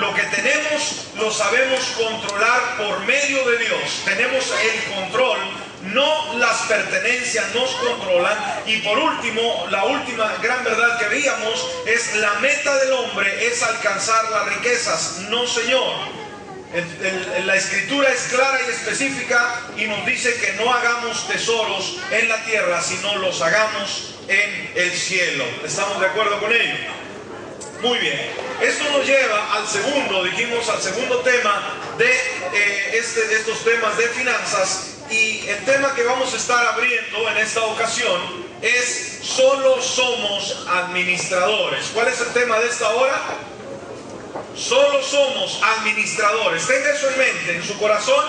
Lo que tenemos lo sabemos controlar por medio de Dios. Tenemos el control, no las pertenencias nos controlan. Y por último, la última gran verdad que veíamos es la meta del hombre es alcanzar las riquezas. No, señor. La escritura es clara y específica y nos dice que no hagamos tesoros en la tierra, sino los hagamos en el cielo. ¿Estamos de acuerdo con ello? Muy bien. Esto nos lleva al segundo, al segundo tema de estos temas de finanzas. Y el tema que vamos a estar abriendo en esta ocasión es: solo somos administradores. ¿Cuál es el tema de esta hora? Solo somos administradores. Tenga eso en mente, en su corazón,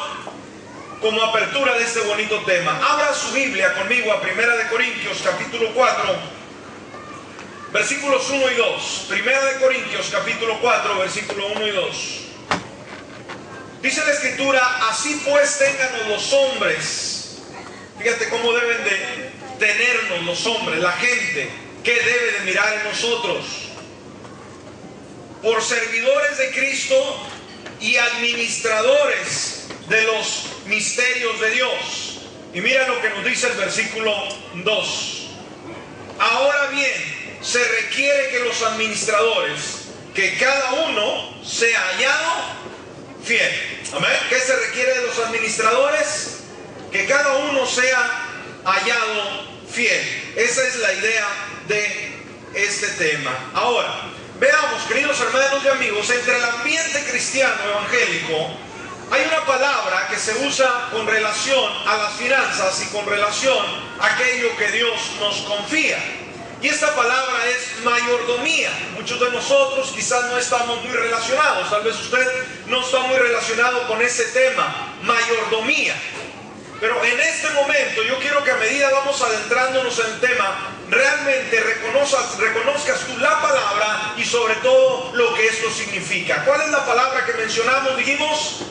como apertura de este bonito tema. Abra su Biblia conmigo a 1 Corintios capítulo 4, versículos 1 y 2. 1 Corintios capítulo 4, versículo 1 y 2. Dice la escritura: así pues ténganos los hombres. Fíjate cómo deben de tenernos los hombres, la gente, que debe de mirar en nosotros, por servidores de Cristo y administradores de los misterios de Dios. Y mira lo que nos dice el versículo 2. Ahora bien, se requiere que los administradores, que cada uno sea hallado fiel. Amén. ¿Qué se requiere de los administradores? Que cada uno sea hallado fiel. Esa es la idea de este tema. Ahora, veamos, queridos hermanos y amigos, entre el ambiente cristiano evangélico hay una palabra que se usa con relación a las finanzas y con relación a aquello que Dios nos confía. Y esta palabra es mayordomía. Muchos de nosotros quizás no estamos muy relacionados, tal vez usted no está muy relacionado con ese tema, mayordomía. Pero en este momento yo quiero que a medida vamos adentrándonos en el tema, realmente reconozcas tú la palabra y sobre todo lo que esto significa. ¿Cuál es la palabra que mencionamos? Dijimos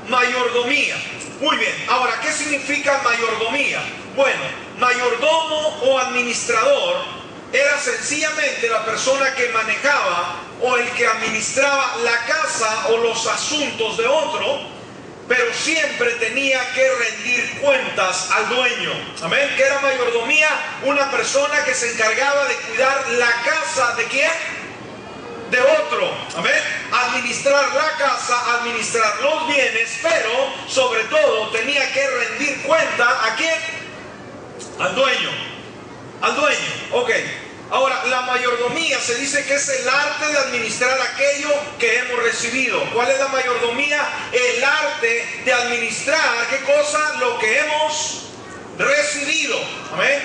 mayordomía. Muy bien, ahora, ¿qué significa mayordomía? Bueno, mayordomo o administrador era sencillamente la persona que manejaba o el que administraba la casa o los asuntos de otro, pero siempre tenía que rendir cuentas al dueño. Amén. ¿Qué era mayordomía? Una persona que se encargaba de cuidar la casa ¿de quién? De otro. Amén. Administrar la casa, administrar los bienes, pero sobre todo tenía que rendir cuenta ¿a quién? Al dueño. Al dueño. Ok. Ahora, la mayordomía se dice que es el arte de administrar aquello que hemos recibido. ¿Cuál es la mayordomía? El arte de administrar, ¿qué cosa? Lo que hemos recibido. Amén.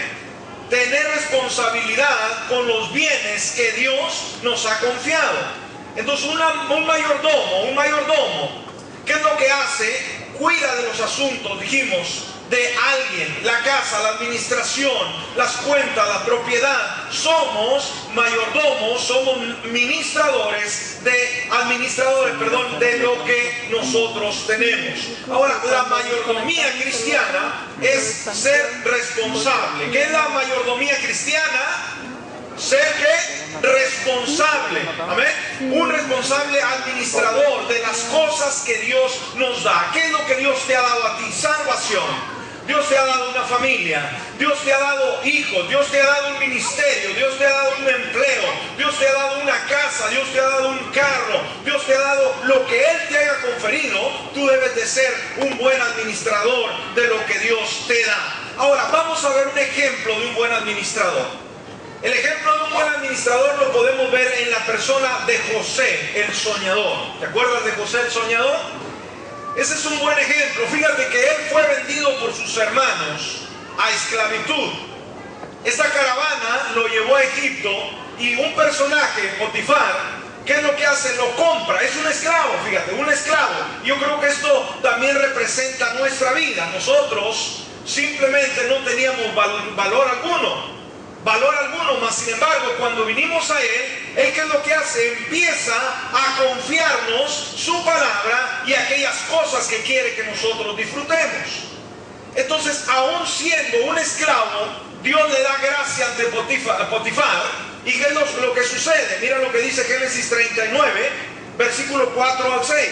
Tener responsabilidad con los bienes que Dios nos ha confiado. Entonces, un mayordomo, ¿qué es lo que hace? Cuida de los asuntos, dijimos, de alguien, la casa, la administración, las cuentas, la propiedad. Somos mayordomos, somos administradores de lo que nosotros tenemos. Ahora, la mayordomía cristiana es ser responsable. ¿Qué es la mayordomía cristiana? Ser ¿qué? Responsable. Amén. Un responsable administrador de las cosas que Dios nos da. ¿Qué es lo que Dios te ha dado a ti? Salvación. Dios te ha dado una familia, Dios te ha dado hijos, Dios te ha dado un ministerio, Dios te ha dado un empleo, Dios te ha dado una casa, Dios te ha dado un carro, Dios te ha dado lo que Él te haya conferido. Tú debes de ser un buen administrador de lo que Dios te da. Ahora, vamos a ver un ejemplo de un buen administrador. El ejemplo de un buen administrador lo podemos ver en la persona de José, el soñador. ¿Te acuerdas de José, el soñador? Ese es un buen ejemplo. Fíjate que él fue vendido por sus hermanos a esclavitud. Esta caravana lo llevó a Egipto y un personaje, Potifar, ¿qué es lo que hace? Lo compra. Es un esclavo, fíjate, un esclavo. Yo creo que esto también representa nuestra vida. Nosotros simplemente no teníamos valor alguno, mas sin embargo, cuando vinimos a Él, ¿qué es lo que hace? Empieza a confiarnos su palabra y aquellas cosas que quiere que nosotros disfrutemos. Entonces, aún siendo un esclavo, Dios le da gracia ante Potifar. ¿Y qué es lo que sucede? Mira lo que dice Génesis 39, versículo 4 al 6.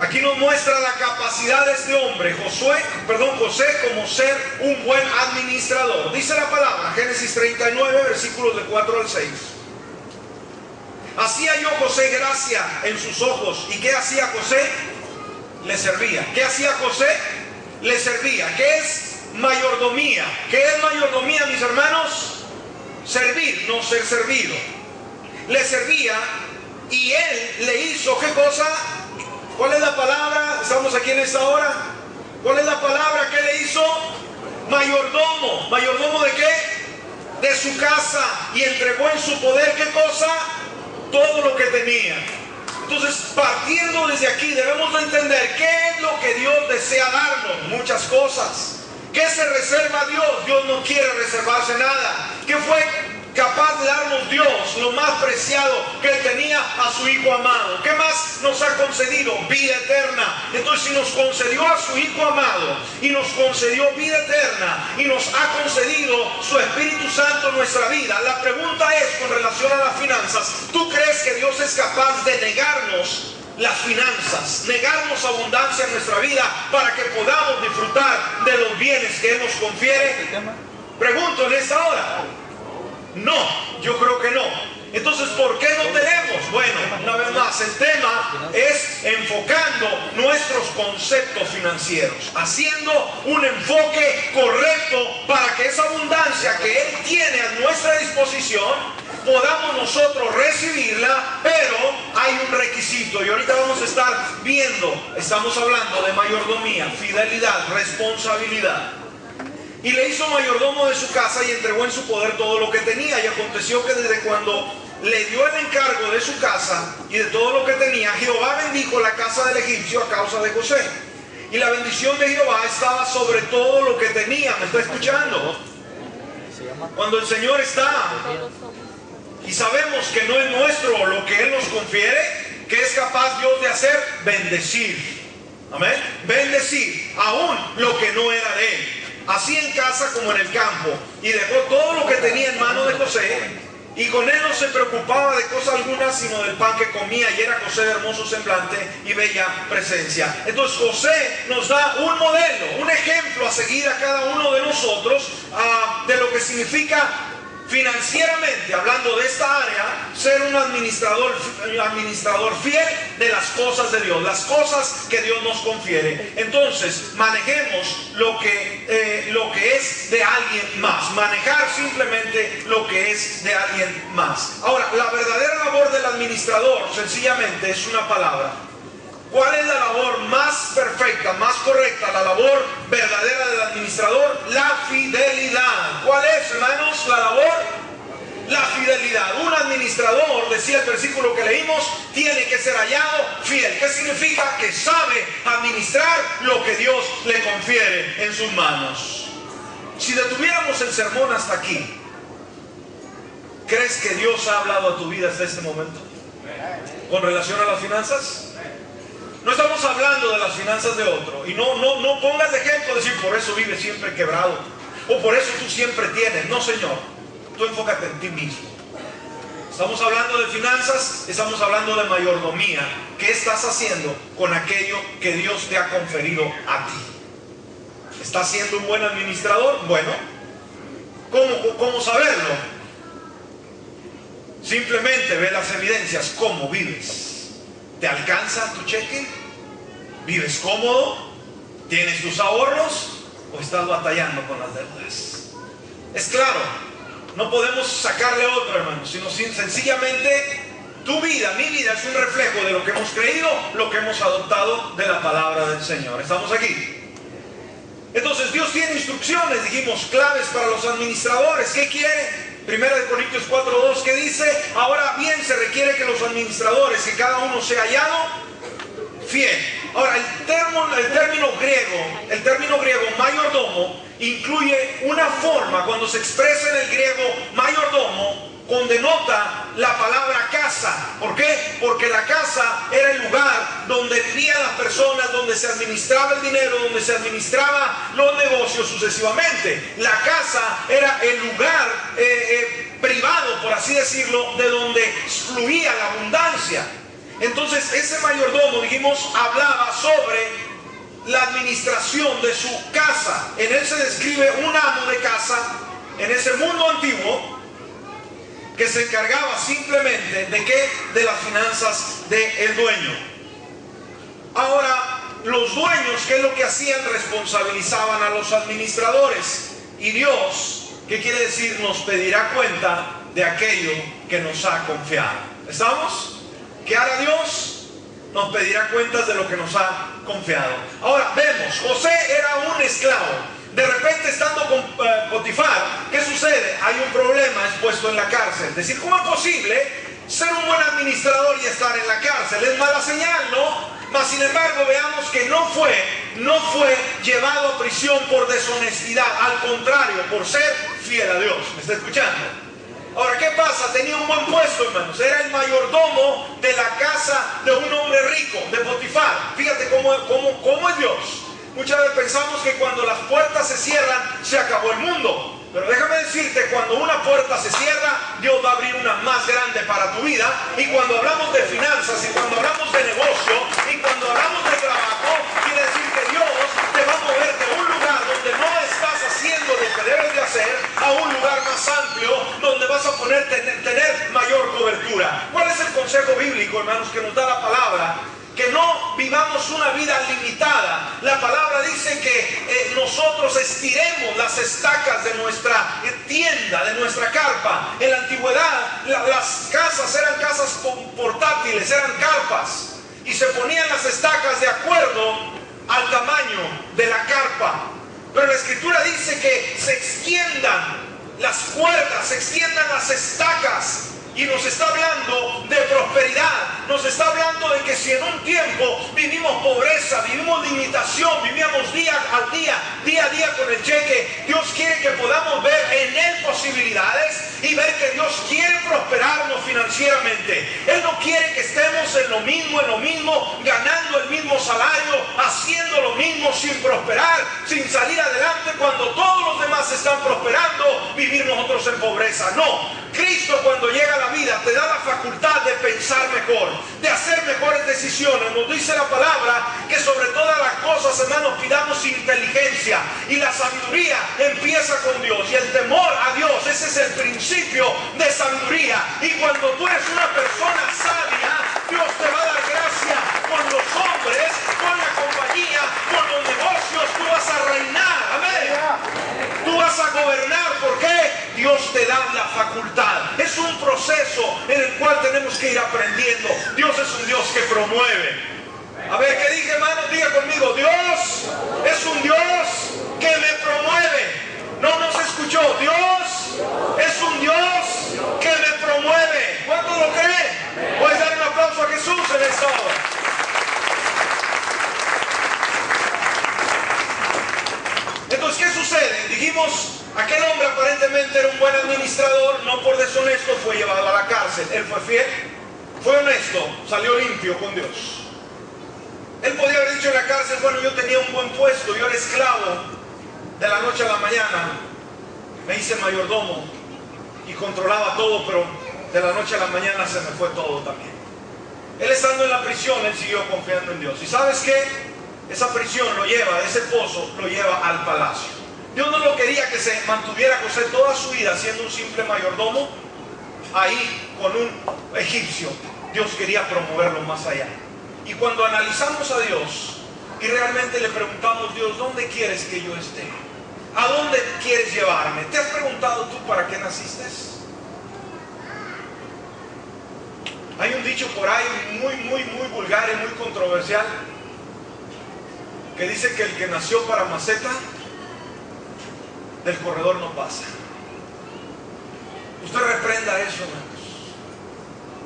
Aquí nos muestra la capacidad de este hombre, José, como ser un buen administrador. Dice la palabra, Génesis 39, versículos de 4 al 6. Hacía yo José gracia en sus ojos. ¿Y qué hacía José? Le servía. ¿Qué hacía José? Le servía. ¿Qué es mayordomía? ¿Qué es mayordomía, mis hermanos? Servir, no ser servido. Le servía y él le hizo, ¿qué cosa? ¿Cuál es la palabra? Estamos aquí en esta hora. ¿Cuál es la palabra que le hizo? Mayordomo. ¿Mayordomo de qué? De su casa. Y entregó en su poder, ¿qué cosa? Todo lo que tenía. Entonces, partiendo desde aquí, debemos de entender qué es lo que Dios desea darnos. Muchas cosas. ¿Qué se reserva a Dios? Dios no quiere reservarse nada. ¿Qué fue capaz de darnos Dios? Lo más preciado que Él tenía, a su Hijo amado. ¿Qué más nos ha concedido? Vida eterna. Entonces, si nos concedió a su Hijo amado y nos concedió vida eterna y nos ha concedido su Espíritu Santo en nuestra vida, la pregunta es con relación a las finanzas: ¿tú crees que Dios es capaz de negarnos las finanzas, negarnos abundancia en nuestra vida para que podamos disfrutar de los bienes que Él nos confiere? Pregunto en esta hora. No, yo creo que no. Entonces, ¿por qué no tenemos? Bueno, una vez más, el tema es enfocando nuestros conceptos financieros, haciendo un enfoque correcto para que esa abundancia que Él tiene a nuestra disposición podamos nosotros recibirla, pero hay un requisito y ahorita vamos a estar viendo. Estamos hablando de mayordomía, fidelidad, responsabilidad. Y le hizo mayordomo de su casa y entregó en su poder todo lo que tenía. Y aconteció que desde cuando le dio el encargo de su casa y de todo lo que tenía, Jehová bendijo la casa del egipcio a causa de José. Y la bendición de Jehová estaba sobre todo lo que tenía. ¿Me está escuchando? Cuando el Señor está y sabemos que no es nuestro lo que Él nos confiere, ¿qué es capaz Dios de hacer? Bendecir. Amén. Bendecir aún lo que no era de Él. Así en casa como en el campo. Y dejó todo lo que tenía en mano de José. Y con él no se preocupaba de cosa alguna, sino del pan que comía. Y era José de hermoso semblante y bella presencia. Entonces José nos da un modelo, un ejemplo a seguir a cada uno de nosotros, de lo que significa financieramente, hablando de esta área, ser un administrador fiel de las cosas de Dios, las cosas que Dios nos confiere. Entonces, manejemos lo que es de alguien más, manejar simplemente lo que es de alguien más. Ahora, la verdadera labor del administrador, sencillamente, es una palabra. ¿Cuál es la labor más perfecta, más correcta, la labor verdadera del administrador? La fidelidad. ¿Cuál es, hermanos, la labor? La fidelidad. Un administrador, decía el versículo que leímos, tiene que ser hallado fiel. ¿Qué significa? Que sabe administrar lo que Dios le confiere en sus manos. Si detuviéramos el sermón hasta aquí, ¿crees que Dios ha hablado a tu vida hasta este momento con relación a las finanzas? No estamos hablando de las finanzas de otro. Y no pongas de ejemplo decir, por eso vives siempre quebrado, o por eso tú siempre tienes. No, Señor, tú enfócate en ti mismo. Estamos hablando de finanzas, estamos hablando de mayordomía. ¿Qué estás haciendo con aquello que Dios te ha conferido a ti? ¿Estás siendo un buen administrador? Bueno, ¿cómo saberlo? Simplemente ve las evidencias. ¿Cómo vives? ¿Te alcanza tu cheque? ¿Vives cómodo? ¿Tienes tus ahorros? ¿O estás batallando con las deudas? Es claro, no podemos sacarle otro, hermano, sino sencillamente tu vida, mi vida es un reflejo de lo que hemos creído, lo que hemos adoptado de la palabra del Señor. ¿Estamos aquí? Entonces Dios tiene instrucciones, dijimos, claves para los administradores. ¿Qué quiere? 1 Corintios 4:2, que dice: ahora bien, se requiere que los administradores, que cada uno sea hallado fiel. Ahora, el término griego mayordomo incluye una forma. Cuando se expresa en el griego mayordomo, condenota la palabra casa. ¿Por qué? Porque la casa era el lugar donde vivían las personas, donde se administraba el dinero, donde se administraba los negocios sucesivamente. La casa era el lugar privado, por así decirlo, de donde fluía la abundancia. Entonces ese mayordomo, dijimos, hablaba sobre la administración de su casa. En él se describe un amo de casa en ese mundo antiguo que se encargaba simplemente de ¿qué? De las finanzas del dueño. Ahora, los dueños, ¿qué es lo que hacían? Responsabilizaban a los administradores. Y Dios, ¿qué quiere decir? Nos pedirá cuenta de aquello que nos ha confiado. ¿Estamos? ¿Qué hará Dios? Nos pedirá cuentas de lo que nos ha confiado. Ahora, vemos, José era un esclavo. De repente, estando con Potifar, ¿qué sucede? Hay un problema, es puesto en la cárcel. Es decir, ¿cómo es posible ser un buen administrador y estar en la cárcel? Es mala señal, ¿no? Mas sin embargo, veamos que no fue llevado a prisión por deshonestidad. Al contrario, por ser fiel a Dios. ¿Me está escuchando? Ahora, ¿qué pasa? Tenía un buen puesto, hermanos. Era el mayordomo de la casa de un hombre rico, de Potifar. Fíjate cómo es Dios. Muchas veces pensamos que cuando las puertas se cierran, se acabó el mundo. Pero déjame decirte, cuando una puerta se cierra, Dios va a abrir una más grande para tu vida. Y cuando hablamos de finanzas, y cuando hablamos de negocio, y cuando hablamos de trabajo, quiere decir que Dios te va a mover de un lugar donde no estás haciendo lo que debes de hacer, a un lugar más amplio, donde vas a tener mayor cobertura. ¿Cuál es el consejo bíblico, hermanos, que nos da la palabra? Que no vivamos una vida limitada. La palabra dice que nosotros estiremos las estacas de nuestra tienda, de nuestra carpa. En la antigüedad las casas eran casas portátiles, eran carpas, y se ponían las estacas de acuerdo al tamaño de la carpa. Pero la escritura dice que se extiendan las cuerdas, se extiendan las estacas. Y nos está hablando de prosperidad. Nos está hablando de que si en un tiempo vivimos pobreza, vivimos limitación, vivíamos día a día con el cheque, Dios quiere que podamos ver en Él posibilidades y ver que Dios quiere prosperarnos financieramente. Él no quiere que estemos en lo mismo, ganando el mismo salario, haciendo lo mismo, sin prosperar, sin salir adelante, cuando todos los demás están prosperando, vivir nosotros en pobreza. No. Cristo, cuando llega a la vida, te da la facultad de pensar mejor, de hacer mejores decisiones. Nos dice la palabra que sobre todas las cosas, hermanos, pidamos inteligencia, y la sabiduría empieza con Dios, y el temor a Dios, ese es el principio de sabiduría. Y cuando tú eres una persona sabia, Dios te va a dar gracia con los hombres, con la compañía, con los negocios. Tú vas a reinar, amén. Tú vas a gobernar. ¿Por qué? Dios te da la facultad. Es un proceso en el cual tenemos que ir aprendiendo. Dios es un Dios que promueve. A ver, ¿qué dije, hermano? Diga conmigo. Dios es un Dios que me promueve. No se escuchó. Dios es un Dios que me promueve. ¿Cuántos lo creen? Puedes dar un aplauso a Jesús en esta hora. Entonces, ¿qué sucede? Dijimos, aquel hombre aparentemente era un buen administrador, no por deshonesto fue llevado a la cárcel. Él fue fiel, fue honesto, salió limpio con Dios. Él podía haber dicho en la cárcel, bueno, yo tenía un buen puesto, yo era esclavo, de la noche a la mañana me hice mayordomo y controlaba todo, pero de la noche a la mañana se me fue todo también. Él, estando en la prisión, él siguió confiando en Dios. ¿Y sabes qué? Esa prisión lo lleva, ese pozo lo lleva al palacio. Dios no lo quería que se mantuviera José toda su vida siendo un simple mayordomo ahí con un egipcio. Dios quería promoverlo más allá. Y cuando analizamos a Dios y realmente le preguntamos, Dios, ¿dónde quieres que yo esté? ¿A dónde quieres llevarme? ¿Te has preguntado tú para qué naciste? Hay un dicho por ahí muy vulgar y muy controversial que dice que el que nació para maceta, del corredor no pasa. Usted reprenda eso, hermanos.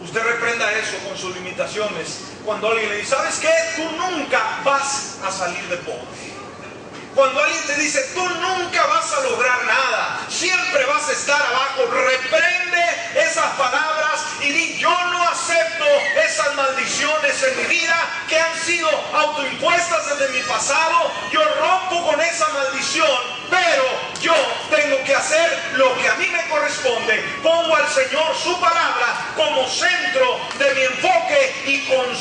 Usted reprenda eso con sus limitaciones. Cuando alguien le dice, ¿sabes qué? Tú nunca vas a salir de pobre. Cuando alguien te dice, tú nunca vas a lograr nada, siempre vas a estar abajo, reprende esas palabras y di, yo no acepto esas maldiciones en mi vida que han sido autoimpuestas desde mi pasado. Yo rompo con esa maldición, pero yo tengo que hacer lo que a mí me corresponde. Pongo al Señor su palabra como centro de mi enfoque y con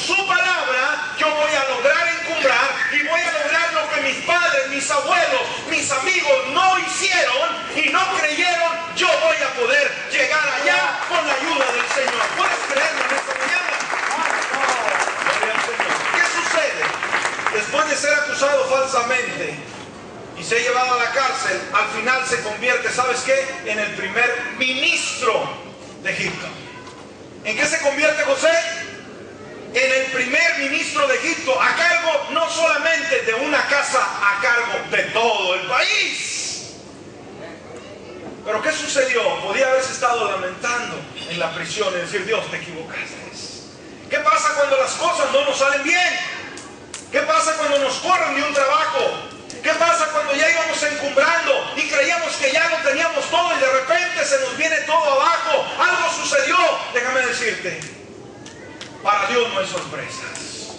inocente y se ha llevado a la cárcel, al final se convierte, ¿sabes qué? En el primer ministro de Egipto. ¿En qué se convierte José? En el primer ministro de Egipto, a cargo no solamente de una casa, a cargo de todo el país. Pero ¿qué sucedió? Podía haberse estado lamentando en la prisión y decir: Dios, te equivocaste. ¿Qué pasa cuando las cosas no nos salen bien? ¿Qué pasa cuando nos corren de un trabajo? ¿Qué pasa cuando ya íbamos encumbrando y creíamos que ya lo teníamos todo y de repente se nos viene todo abajo? Algo sucedió. Déjame decirte, para Dios no hay sorpresas.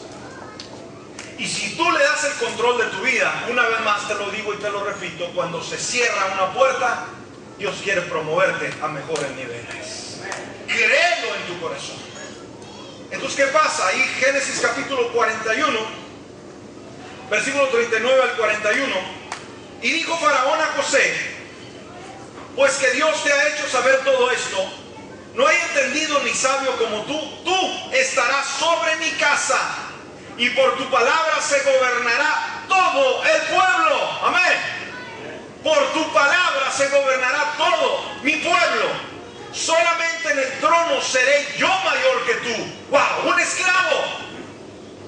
Y si tú le das el control de tu vida, una vez más te lo digo y te lo repito, cuando se cierra una puerta, Dios quiere promoverte a mejores niveles. Créelo en tu corazón. Entonces, ¿qué pasa? Ahí Génesis capítulo 41, versículo 39 al 41. Y dijo Faraón a José: pues que Dios te ha hecho saber todo esto, no hay entendido ni sabio como tú estarás sobre mi casa, y por tu palabra se gobernará todo el pueblo. Amén. Por tu palabra se gobernará todo mi pueblo. Solamente en el trono seré yo mayor que tú. ¡Wow! Un esclavo.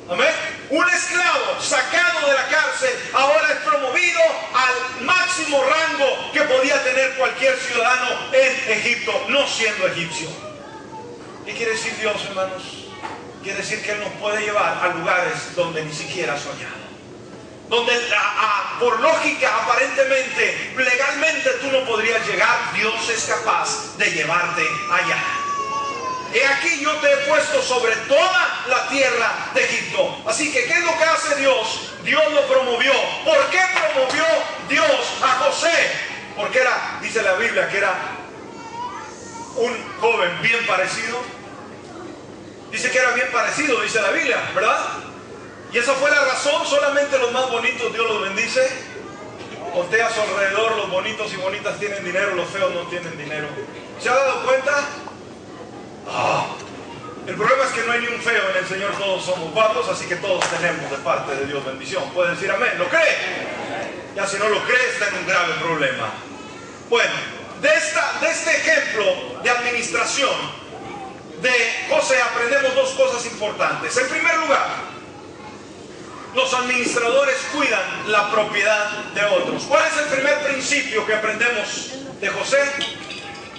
Amén. Un esclavo sacado de la cárcel ahora es promovido al máximo rango que podía tener cualquier ciudadano en Egipto, no siendo egipcio. ¿Qué quiere decir Dios, hermanos? Quiere decir que Él nos puede llevar a lugares donde ni siquiera ha soñado. Donde por lógica, aparentemente, legalmente tú no podrías llegar, Dios es capaz de llevarte allá. He aquí yo te he puesto sobre toda la tierra de Egipto. Así que, ¿qué es lo que hace Dios? Dios lo promovió. ¿Por qué promovió Dios a José? Porque era, dice la Biblia, que era un joven bien parecido. Dice que era bien parecido, dice la Biblia, ¿verdad? Y esa fue la razón. Solamente los más bonitos Dios los bendice. Voltea a su alrededor, los bonitos y bonitas tienen dinero, los feos no tienen dinero. ¿Se ha dado cuenta? El problema es que no hay ni un feo en el Señor, todos somos guapos, así que todos tenemos de parte de Dios bendición. ¿Puede decir amén? ¿Lo cree? Ya si no lo cree, está en un grave problema. Bueno, de este ejemplo de administración de José aprendemos dos cosas importantes. En primer lugar, los administradores cuidan la propiedad de otros. ¿Cuál es el primer principio que aprendemos de José?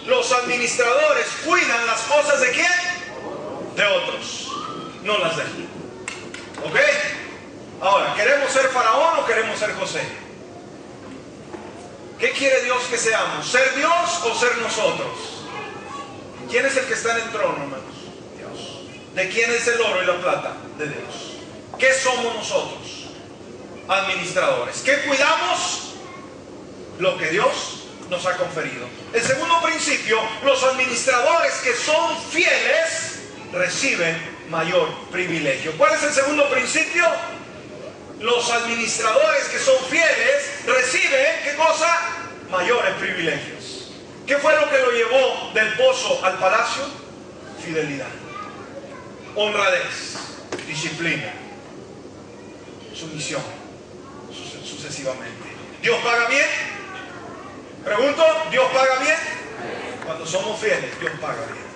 Los administradores cuidan las cosas ¿de quién? De otros, no las de él. ¿Ok? Ahora, ¿queremos ser Faraón o queremos ser José? ¿Qué quiere Dios que seamos? ¿Ser Dios o ser nosotros? ¿Quién es el que está en el trono, hermanos? Dios. ¿De quién es el oro y la plata? De Dios. ¿Qué somos nosotros? Administradores. ¿Qué cuidamos? Lo que Dios nos ha conferido. El segundo principio: los administradores que son fieles reciben mayor privilegio. ¿Cuál es el segundo principio? Los administradores que son fieles reciben, ¿qué cosa? Mayores privilegios. ¿Qué fue lo que lo llevó del pozo al palacio? Fidelidad, honradez, disciplina, sumisión, sucesivamente. ¿Dios paga bien? Pregunto, ¿Dios paga bien? Cuando somos fieles, Dios paga bien.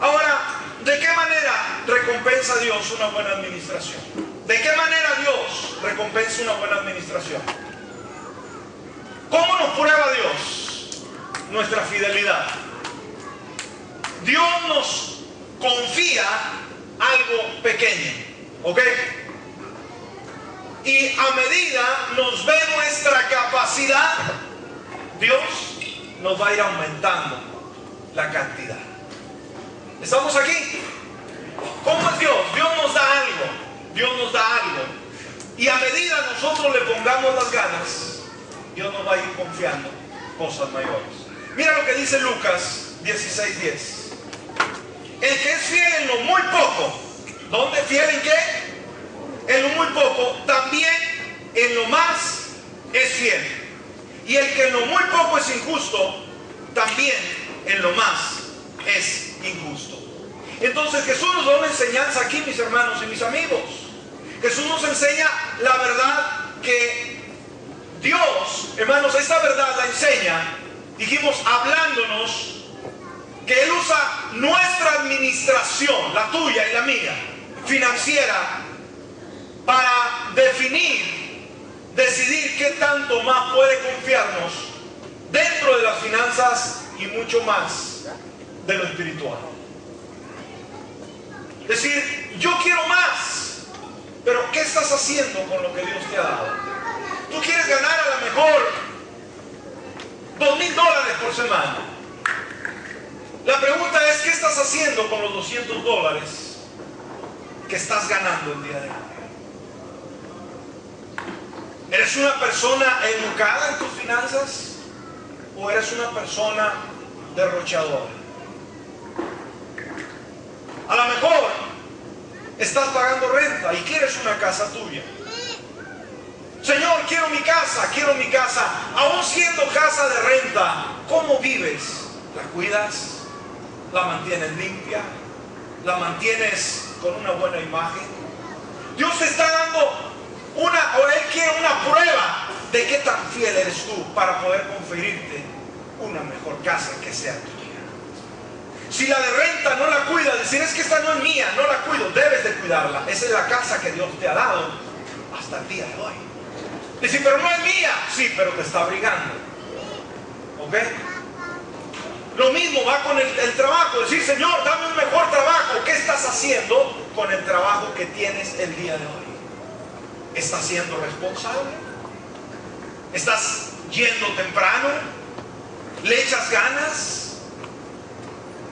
Ahora, ¿de qué manera recompensa Dios una buena administración? ¿De qué manera Dios recompensa una buena administración? ¿Cómo nos prueba Dios nuestra fidelidad? Dios nos confía algo pequeño, ¿ok? Y a medida nos ve nuestra capacidad, Dios nos va a ir aumentando la cantidad. ¿Estamos aquí? ¿Cómo es Dios? Dios nos da algo. Dios nos da algo. Y a medida nosotros le pongamos las ganas, Dios nos va a ir confiando cosas mayores. Mira lo que dice Lucas 16:10. El que es fiel en lo muy poco. ¿Dónde? ¿Fiel en qué? En lo muy poco, también en lo más es fiel. Y el que en lo muy poco es injusto, también en lo más es injusto. Entonces Jesús nos da una enseñanza aquí, mis hermanos y mis amigos. Jesús nos enseña la verdad que Dios, hermanos, esta verdad la enseña, dijimos, hablándonos, que Él usa nuestra administración, la tuya y la mía, financiera, para decidir qué tanto más puede confiarnos dentro de las finanzas y mucho más de lo espiritual. Es decir, yo quiero más, pero ¿qué estás haciendo con lo que Dios te ha dado? Tú quieres ganar a lo mejor $2,000 por semana. La pregunta es, ¿qué estás haciendo con los $200 que estás ganando el día de hoy? ¿Eres una persona educada en tus finanzas o eres una persona derrochadora? A lo mejor estás pagando renta y quieres una casa tuya. Señor, quiero mi casa, quiero mi casa. Aún siendo casa de renta, ¿cómo vives? ¿La cuidas? ¿La mantienes limpia? ¿La mantienes con una buena imagen? Dios te está dando Él quiere una prueba de qué tan fiel eres tú para poder conferirte una mejor casa que sea tuya. Si la de renta no la cuidas, decir, es que esta no es mía, no la cuido, debes de cuidarla. Esa es la casa que Dios te ha dado hasta el día de hoy. Decir, pero no es mía, sí, pero te está abrigando. ¿Ok? Lo mismo va con el trabajo. Decir, Señor, dame un mejor trabajo. ¿Qué estás haciendo con el trabajo que tienes el día de hoy? ¿Estás siendo responsable? ¿Estás yendo temprano? ¿Le echas ganas?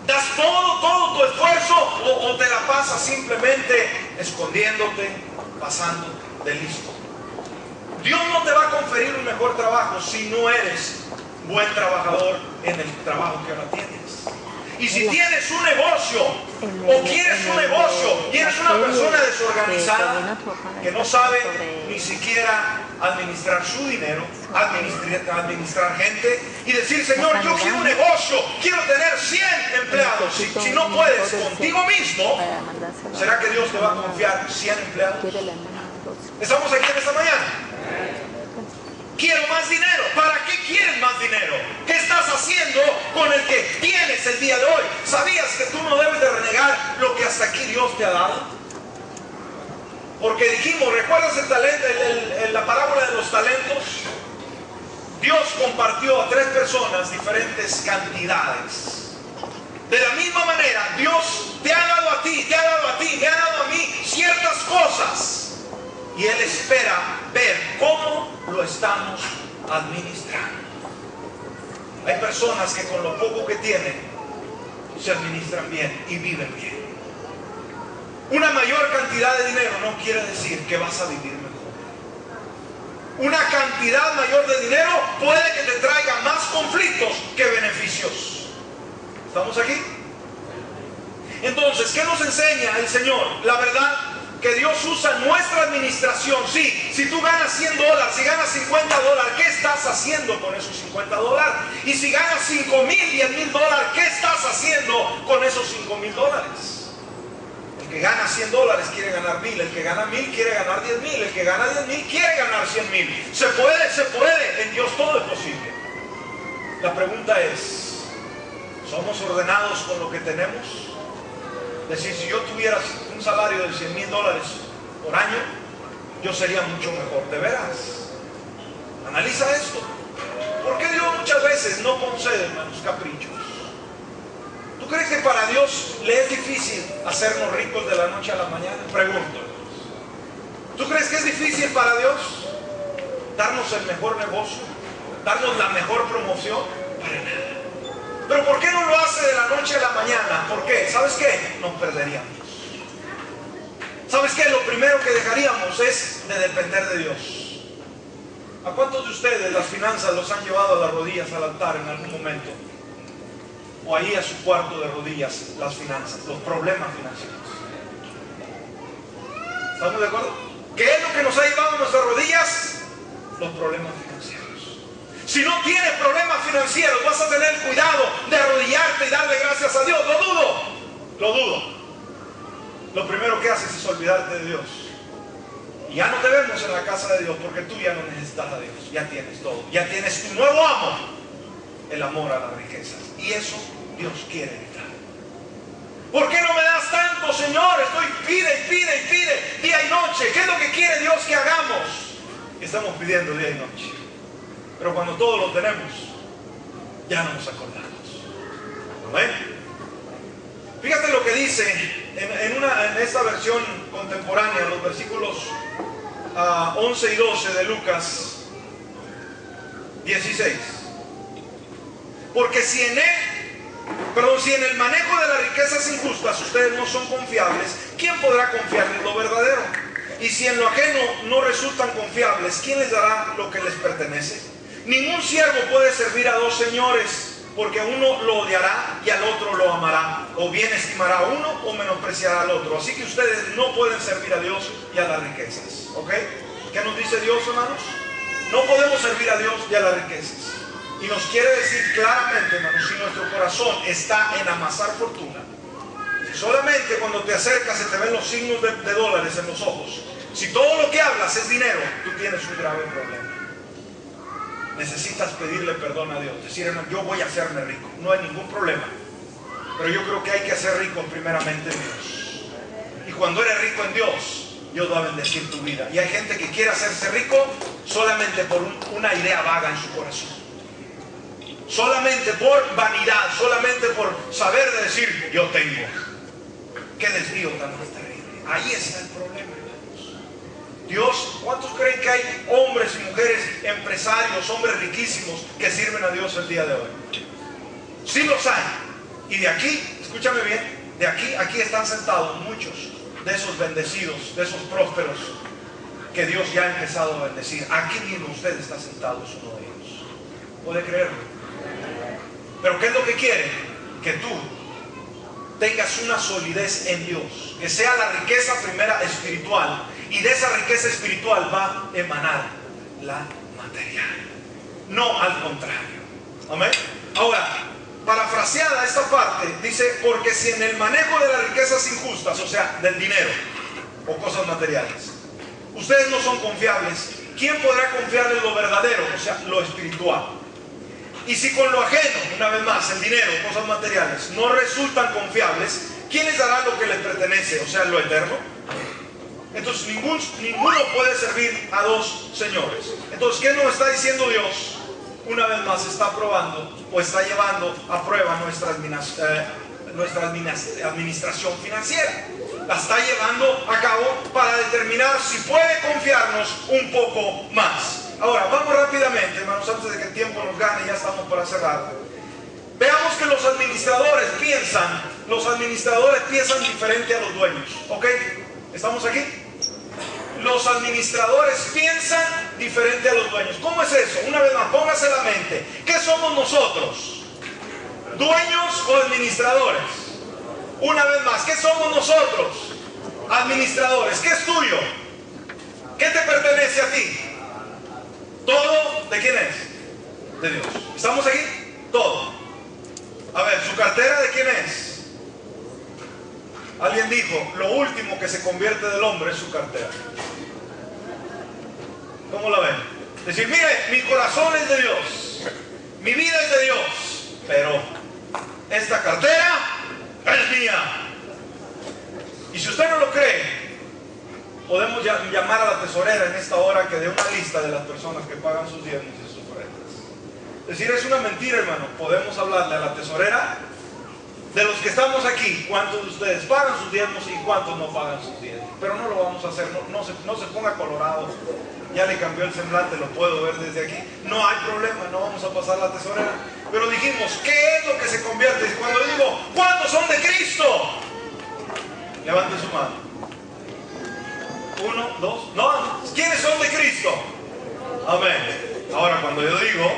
¿Das todo tu esfuerzo o te la pasas simplemente escondiéndote, pasando de listo? Dios no te va a conferir un mejor trabajo si no eres buen trabajador en el trabajo que ahora tienes. Y si tienes un negocio o quieres un negocio y eres una persona desorganizada que no sabe ni siquiera administrar su dinero, administrar gente y decir, Señor, yo quiero un negocio, quiero tener 100 empleados. Si no puedes contigo mismo, ¿será que Dios te va a confiar 100 empleados? ¿Estamos aquí en esta mañana? Quiero más dinero. ¿Para qué quieres más dinero? ¿Qué estás haciendo con el que tienes el día de hoy? ¿Sabías que tú no debes de renegar lo que hasta aquí Dios te ha dado? Porque dijimos, ¿recuerdas la parábola de los talentos? Dios compartió a 3 personas diferentes cantidades. De la misma manera, Dios te ha dado a ti, te ha dado a ti, me ha dado a mí ciertas cosas. Y Él espera ver cómo lo estamos administrando. Hay personas que con lo poco que tienen se administran bien y viven bien. Una mayor cantidad de dinero no quiere decir que vas a vivir mejor. Una cantidad mayor de dinero puede que te traiga más conflictos que beneficios. ¿Estamos aquí? Entonces, ¿qué nos enseña el Señor? La verdad, que Dios usa nuestra administración. Sí, si tú ganas $100, si ganas $50, ¿qué estás haciendo con esos $50? Y si ganas $5,000, $10,000, ¿qué estás haciendo con esos $5,000? El que gana $100 quiere ganar 1,000, el que gana 1,000 quiere ganar 10,000, el que gana 10,000 quiere ganar 100,000. Se puede, en Dios todo es posible. La pregunta es, ¿somos ordenados con lo que tenemos? Es decir, si yo tuviera un salario de $100,000 por año, yo sería mucho mejor. ¿De veras? Analiza esto. ¿Por qué Dios muchas veces no concede, hermanos, caprichos? ¿Tú crees que para Dios le es difícil hacernos ricos de la noche a la mañana? Pregunto. ¿Tú crees que es difícil para Dios darnos el mejor negocio? ¿Darnos la mejor promoción? Para nada. ¿Pero por qué no lo hace de la noche a la mañana? ¿Por qué? ¿Sabes qué? Nos perderíamos. ¿Sabes qué? Lo primero que dejaríamos es de depender de Dios. ¿A cuántos de ustedes las finanzas los han llevado a las rodillas al altar en algún momento? O ahí a su cuarto de rodillas, las finanzas, los problemas financieros. ¿Estamos de acuerdo? ¿Qué es lo que nos ha llevado a nuestras rodillas? Los problemas financieros. Si no tienes problemas financieros, vas a tener cuidado de arrodillarte y darle gracias a Dios. Lo dudo. Lo dudo. Lo primero que haces es olvidarte de Dios. Y ya no te vemos en la casa de Dios porque tú ya no necesitas a Dios. Ya tienes todo. Ya tienes tu nuevo amo. El amor a las riquezas. Y eso Dios quiere evitar. ¿Por qué no me das tanto, Señor? Estoy pide y pide y pide día y noche. ¿Qué es lo que quiere Dios que hagamos? Y estamos pidiendo día y noche. Pero cuando todo lo tenemos, ya no nos acordamos. ¿Amén? Fíjate lo que dice en esta versión contemporánea, los versículos 11 y 12 de Lucas 16. Porque si en el manejo de las riquezas injustas ustedes no son confiables, ¿quién podrá confiar en lo verdadero? Y si en lo ajeno no resultan confiables, ¿quién les dará lo que les pertenece? Ningún siervo puede servir a dos señores, porque a uno lo odiará y al otro lo amará, o bien estimará a uno o menospreciará al otro. Así que ustedes no pueden servir a Dios y a las riquezas. ¿Ok? ¿Qué nos dice Dios, hermanos? No podemos servir a Dios y a las riquezas. Y nos quiere decir claramente, hermanos, si nuestro corazón está en amasar fortuna, si solamente cuando te acercas se te ven los signos de dólares en los ojos, si todo lo que hablas es dinero, tú tienes un grave problema. Necesitas pedirle perdón a Dios, decir, hermano, yo voy a hacerme rico, no hay ningún problema, pero yo creo que hay que ser rico primeramente en Dios. Y cuando eres rico en Dios, Dios va a bendecir tu vida. Y hay gente que quiere hacerse rico solamente por una idea vaga en su corazón, solamente por vanidad, solamente por saber de decir, yo tengo. Qué desvío tan más terrible. Ahí está el problema. Dios, ¿cuántos creen que hay hombres y mujeres empresarios, hombres riquísimos que sirven a Dios el día de hoy? Sí los hay. Y de aquí, escúchame bien, de aquí están sentados muchos de esos bendecidos, de esos prósperos que Dios ya ha empezado a bendecir. Aquí mismo usted está sentado, es uno de ellos. ¿Puede creerlo? Pero ¿qué es lo que quiere? Que tú tengas una solidez en Dios, que sea la riqueza primera espiritual. Y de esa riqueza espiritual va a emanar la material, no al contrario. Amén. Ahora, parafraseada esta parte, dice, porque si en el manejo de las riquezas injustas, o sea, del dinero o cosas materiales, ustedes no son confiables, ¿quién podrá confiar en lo verdadero, o sea, lo espiritual? Y si con lo ajeno, una vez más, el dinero, cosas materiales, no resultan confiables, ¿quién les dará lo que les pertenece, o sea, lo eterno? Entonces ninguno puede servir a dos señores. Entonces, ¿qué nos está diciendo Dios? Una vez más está probando o está llevando a prueba nuestra administración financiera. La está llevando a cabo para determinar si puede confiarnos un poco más. Ahora, vamos rápidamente, hermanos, antes de que el tiempo nos gane, ya estamos para cerrar. Veamos que los administradores piensan diferente a los dueños. ¿Ok? ¿Estamos aquí? Los administradores piensan diferente a los dueños. ¿Cómo es eso? Una vez más, póngase en la mente. ¿Qué somos nosotros? ¿Dueños o administradores? Una vez más, ¿qué somos nosotros? Administradores. ¿Qué es tuyo? ¿Qué te pertenece a ti? ¿Todo de quién es? De Dios. ¿Estamos aquí? Todo. A ver, ¿su cartera de quién es? Alguien dijo, lo último que se convierte del hombre es su cartera. ¿Cómo la ven? Decir, mire, mi corazón es de Dios, mi vida es de Dios, pero esta cartera es mía. Y si usted no lo cree, podemos llamar a la tesorera en esta hora que dé una lista de las personas que pagan sus diezmos y sus ofrendas. Es decir, es una mentira, hermano. Podemos hablarle a la tesorera de los que estamos aquí, cuántos de ustedes pagan sus diezmos y cuántos no pagan sus diezmos. Pero no lo vamos a hacer, no se ponga colorado. Ya le cambió el semblante, lo puedo ver desde aquí. No hay problema, no vamos a pasar la tesorera. Pero dijimos, ¿qué es lo que se convierte? Y cuando digo, ¿cuántos son de Cristo? Levante su mano. 1, 2, no. ¿Quiénes son de Cristo? Amén. Ahora cuando yo digo